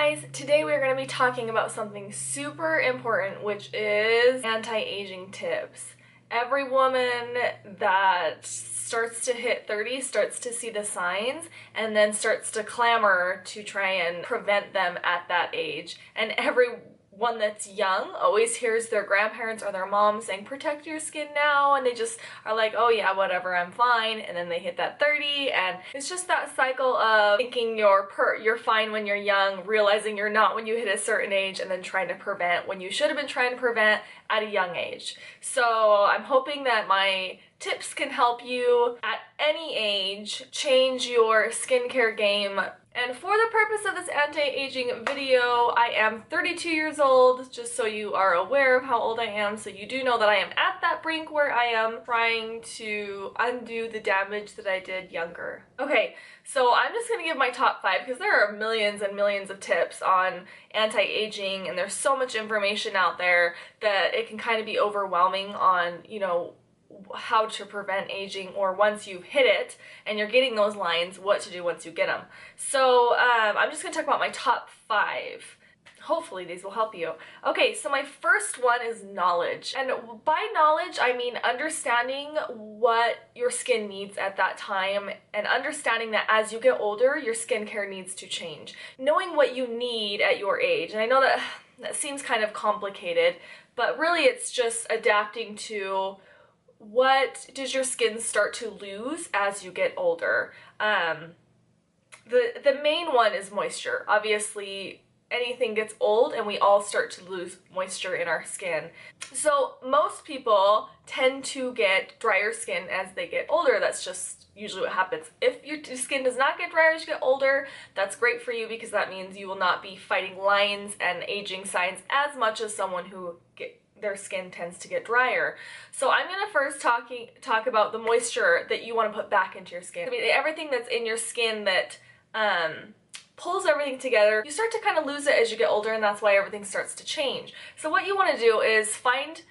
guys, today we're going to be talking about something super important, which is anti-aging tips. Every woman that starts to hit 30 starts to see the signs and then starts to clamor to try and prevent them at that age. And everyone that's young always hears their grandparents or their moms saying, protect your skin now, and they just are like, oh yeah, whatever, I'm fine. And then they hit that 30 and it's just that cycle of thinking you're fine when you're young, realizing you're not when you hit a certain age, and then trying to prevent when you should have been trying to prevent at a young age. So I'm hoping that my tips can help you at any age change your skincare game. And for the purpose of this anti-aging video, I am 32 years old, just so you are aware of how old I am, so you do know that I am at that brink where I am trying to undo the damage that I did younger. Okay, so I'm just going to give my top 5 because there are millions and millions of tips on anti-aging, and there's so much information out there that it can kind of be overwhelming on, you know, how to prevent aging, or once you hit it and you're getting those lines, what to do once you get them. So I'm just going to talk about my top 5. Hopefully these will help you. Okay, so my first one is knowledge. And by knowledge, I mean understanding what your skin needs at that time, and understanding that as you get older, your skincare needs to change. Knowing what you need at your age. And I know that seems kind of complicated, but really it's just adapting to what does your skin start to lose as you get older. The main one is moisture. Obviously, anything gets old and we all start to lose moisture in our skin. So most people tend to get drier skin as they get older. That's just usually what happens. If your skin does not get drier as you get older, that's great for you, because that means you will not be fighting lines and aging signs as much as someone who their skin tends to get drier. So I'm going to first talk about the moisture that you want to put back into your skin. I mean, everything that's in your skin that pulls everything together, you start to kind of lose it as you get older, and that's why everything starts to change. So what you want to do is find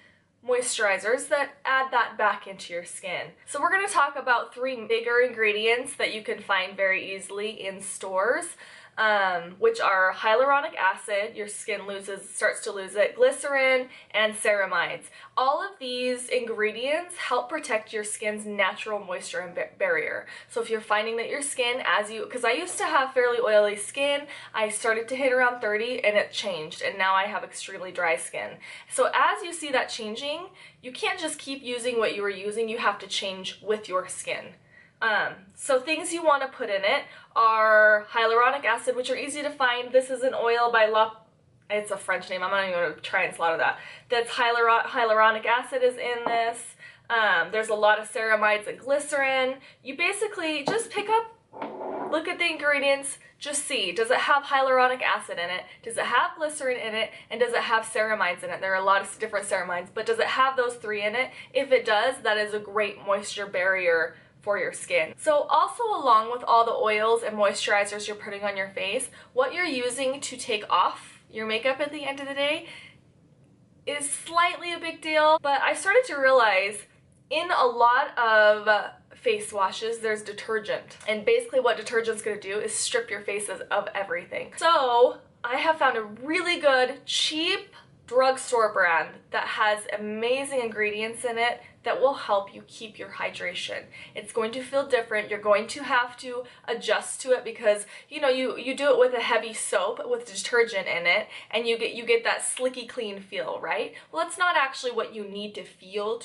moisturizers that add that back into your skin. So we're going to talk about 3 bigger ingredients that you can find very easily in stores. Which are hyaluronic acid, your skin starts to lose it, glycerin, and ceramides. All of these ingredients help protect your skin's natural moisture and barrier. So if you're finding that your skin, because I used to have fairly oily skin, I started to hit around 30 and it changed, and now I have extremely dry skin. So as you see that changing, you can't just keep using what you were using, you have to change with your skin. So things you want to put in it are hyaluronic acid, which are easy to find. This is an oil by it's a French name, I'm not even going to try and slaughter that. That's hyaluronic acid is in this. There's a lot of ceramides and glycerin. You basically just pick up, look at the ingredients, just see, does it have hyaluronic acid in it? Does it have glycerin in it? And does it have ceramides in it? There are a lot of different ceramides, but does it have those 3 in it? If it does, that is a great moisture barrier for your skin. So also, along with all the oils and moisturizers you're putting on your face, what you're using to take off your makeup at the end of the day is slightly a big deal. But I started to realize in a lot of face washes there's detergent, and basically what detergent's going to do is strip your faces of everything. So I have found a really good cheap drugstore brand that has amazing ingredients in it that will help you keep your hydration. It's going to feel different. You're going to have to adjust to it because, you know, you do it with a heavy soap with detergent in it, and you get that slicky clean feel, right? Well, it's not actually what you need to feel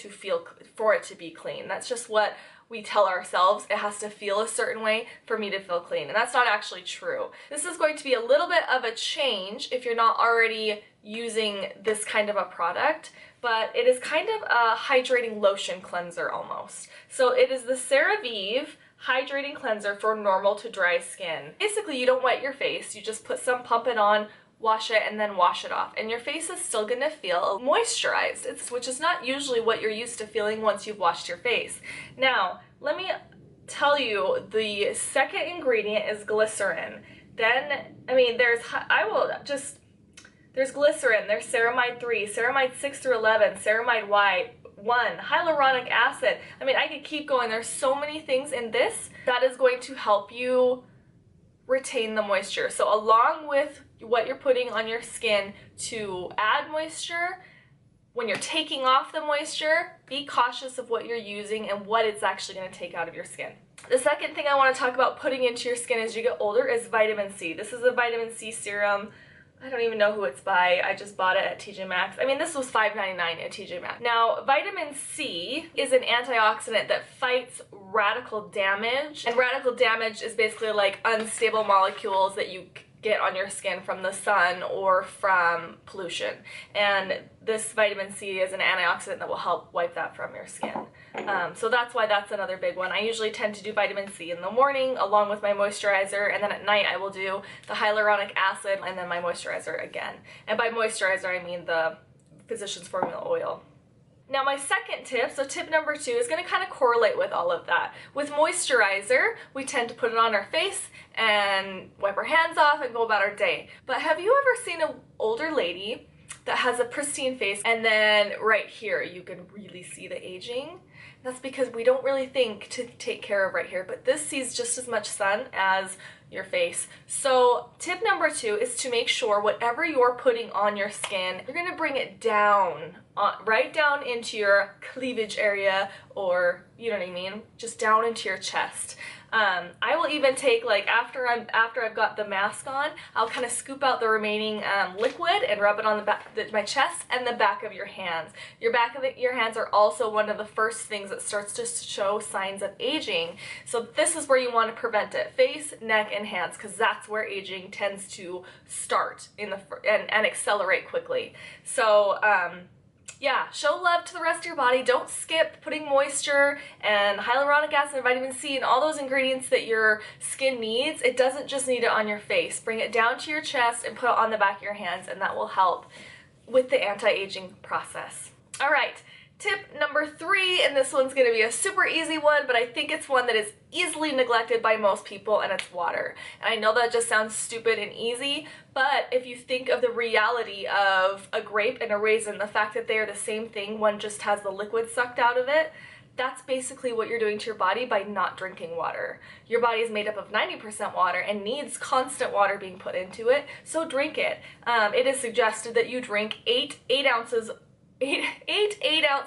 for it to be clean. That's just what we tell ourselves. It has to feel a certain way for me to feel clean, and that's not actually true. This is going to be a little bit of a change if you're not already using this kind of a product, but it is kind of a hydrating lotion cleanser almost. So it is the CeraVe hydrating cleanser for normal to dry skin. Basically, you don't wet your face, you just put some, pump it on, wash it, and then wash it off, and your face is still gonna feel moisturized, which is not usually what you're used to feeling once you've washed your face. Now, let me tell you, the second ingredient is glycerin. Then, I mean, there's glycerin, there's ceramide 3, ceramide 6 through 11, ceramide 1, hyaluronic acid. I mean, I could keep going. There's so many things in this that is going to help you retain the moisture. So along with what you're putting on your skin to add moisture, when you're taking off the moisture, be cautious of what you're using and what it's actually going to take out of your skin. The second thing I want to talk about putting into your skin as you get older is vitamin C. This is a vitamin C serum. I don't even know who it's by. I just bought it at TJ Maxx. I mean, this was $5.99 at TJ Maxx. Now, vitamin C is an antioxidant that fights radical damage. And radical damage is basically like unstable molecules that you get on your skin from the sun or from pollution. And this vitamin C is an antioxidant that will help wipe that from your skin. So that's why that's another big one. I usually tend to do vitamin C in the morning along with my moisturizer, and then at night I will do the hyaluronic acid and then my moisturizer again. And by moisturizer I mean the Physicians Formula oil. Now my second tip, so tip number 2, is going to kind of correlate with all of that. With moisturizer, we tend to put it on our face and wipe our hands off and go about our day. But have you ever seen an older lady that has a pristine face and then right here you can really see the aging? That's because we don't really think to take care of right here, but this sees just as much sun as your face. So tip number 2 is to make sure whatever you're putting on your skin, you're going to bring it down, right down into your cleavage area, or you know what I mean, just down into your chest. I will even take, like, after I've got the mask on, I'll kind of scoop out the remaining liquid and rub it on the back of my chest and the back of your hands. Your back of your hands are also one of the first things that starts to show signs of aging. So this is where you want to prevent it: face, neck, and hands, because that's where aging tends to start in the and accelerate quickly. So yeah, show love to the rest of your body. Don't skip putting moisture and hyaluronic acid and vitamin C and all those ingredients that your skin needs. It doesn't just need it on your face. Bring it down to your chest and put it on the back of your hands, and that will help with the anti-aging process. All right, tip number 3, and this one's going to be a super easy one, but I think it's one that is easily neglected by most people, and it's water. And I know that just sounds stupid and easy, but if you think of the reality of a grape and a raisin, the fact that they are the same thing, one just has the liquid sucked out of it, that's basically what you're doing to your body by not drinking water. Your body is made up of 90% water and needs constant water being put into it, so drink it. It is suggested that you drink 8 8-ounce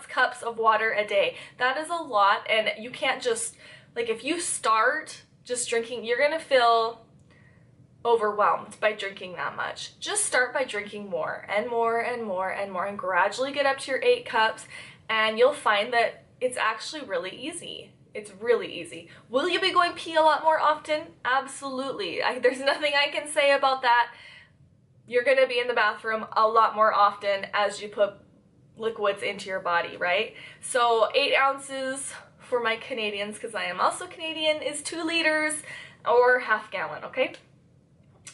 cups of water a day. That is a lot, and you can't just, like, if you start just drinking, you're gonna feel overwhelmed by drinking that much. Just start by drinking more and more and more and more, and gradually get up to your 8 cups, and you'll find that it's actually really easy. It's really easy. Will you be going pee a lot more often? Absolutely. There's nothing I can say about that. You're gonna be in the bathroom a lot more often as you put liquids into your body, right? So 8 ounces for my Canadians, because I am also Canadian, is 2 liters or half gallon, okay?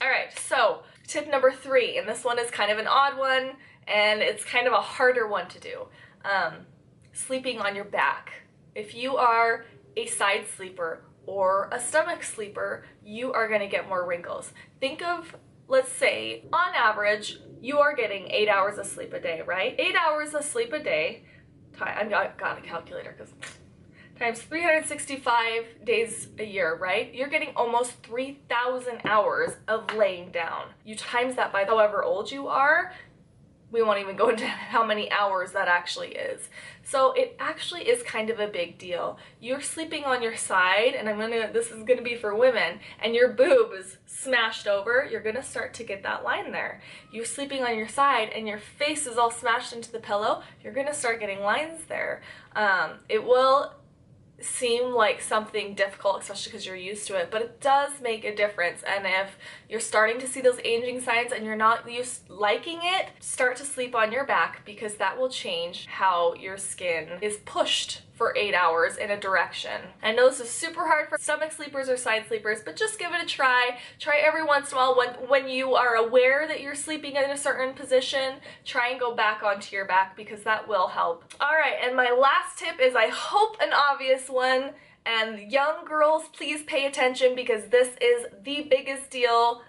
All right, so tip number 3, and this one is kind of an odd one, and it's kind of a harder one to do. Sleeping on your back. If you are a side sleeper or a stomach sleeper, you are gonna get more wrinkles. Think of, let's say, on average, you are getting 8 hours of sleep a day, right? 8 hours of sleep a day, I've got a calculator, because times 365 days a year, right? You're getting almost 3,000 hours of laying down. You times that by however old you are, we won't even go into how many hours that actually is. So it actually is kind of a big deal. You're sleeping on your side, and this is gonna be for women, and your boob is smashed over, you're gonna start to get that line there. You're sleeping on your side and your face is all smashed into the pillow, you're gonna start getting lines there. It will seem like something difficult, especially because you're used to it, but it does make a difference. And if you're starting to see those aging signs and you're not liking it, start to sleep on your back, because that will change how your skin is pushed for 8 hours in a direction. I know this is super hard for stomach sleepers or side sleepers, but just give it a try. Try every once in a while. When you are aware that you're sleeping in a certain position, try and go back onto your back, because that will help. All right, and my last tip is, I hope, an obvious one, and young girls, please pay attention, because this is the biggest deal.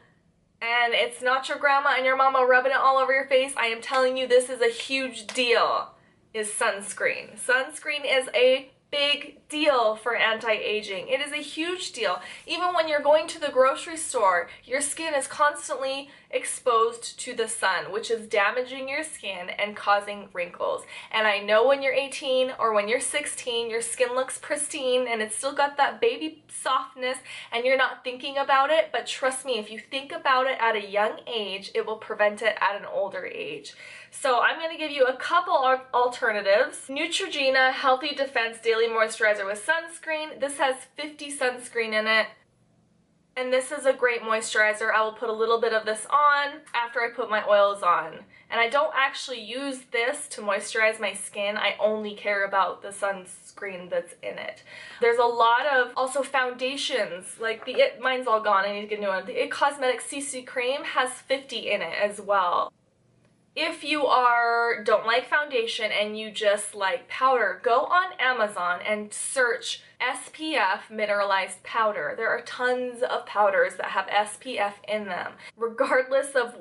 And it's not your grandma and your mama rubbing it all over your face. I am telling you, this is a huge deal. Is sunscreen. Sunscreen is a big deal for anti-aging. It is a huge deal. Even when you're going to the grocery store, your skin is constantly exposed to the sun, which is damaging your skin and causing wrinkles. And I know when you're 18 or when you're 16, your skin looks pristine and it's still got that baby softness and you're not thinking about it, but trust me, if you think about it at a young age, it will prevent it at an older age. So I'm going to give you a couple alternatives. Neutrogena Healthy Defense Daily Moisturizer with Sunscreen. This has 50 sunscreen in it. And this is a great moisturizer. I will put a little bit of this on after I put my oils on. And I don't actually use this to moisturize my skin. I only care about the sunscreen that's in it. There's a lot of also foundations, like mine's all gone, I need to get a new one. The It Cosmetics CC Cream has 50 in it as well. If you don't like foundation and you just like powder, go on Amazon and search SPF mineralized powder. There are tons of powders that have SPF in them. Regardless of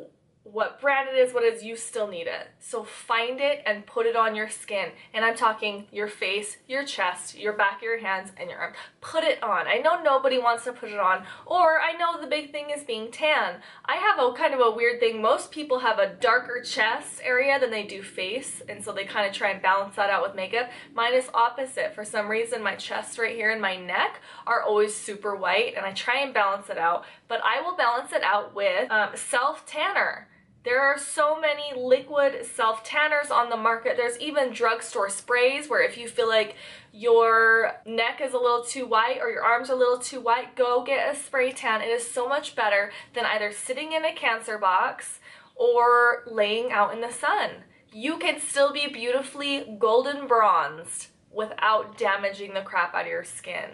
what brand it is, what it is, you still need it. So find it and put it on your skin. And I'm talking your face, your chest, your back of your hands, and your arm. Put it on. I know nobody wants to put it on, or I know the big thing is being tan. I have a kind of a weird thing. Most people have a darker chest area than they do face, and so they kind of try and balance that out with makeup. Mine is opposite. For some reason, my chest right here and my neck are always super white, and I try and balance it out, but I will balance it out with self-tanner. There are so many liquid self-tanners on the market. There's even drugstore sprays where if you feel like your neck is a little too white or your arms are a little too white, go get a spray tan. It is so much better than either sitting in a cancer box or laying out in the sun. You can still be beautifully golden bronzed without damaging the crap out of your skin.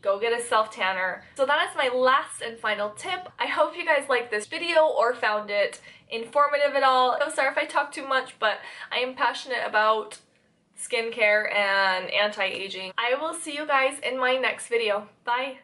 Go get a self-tanner. So that is my last and final tip. I hope you guys liked this video or found it informative at all. I'm sorry if I talk too much, but I am passionate about skincare and anti-aging. I will see you guys in my next video. Bye!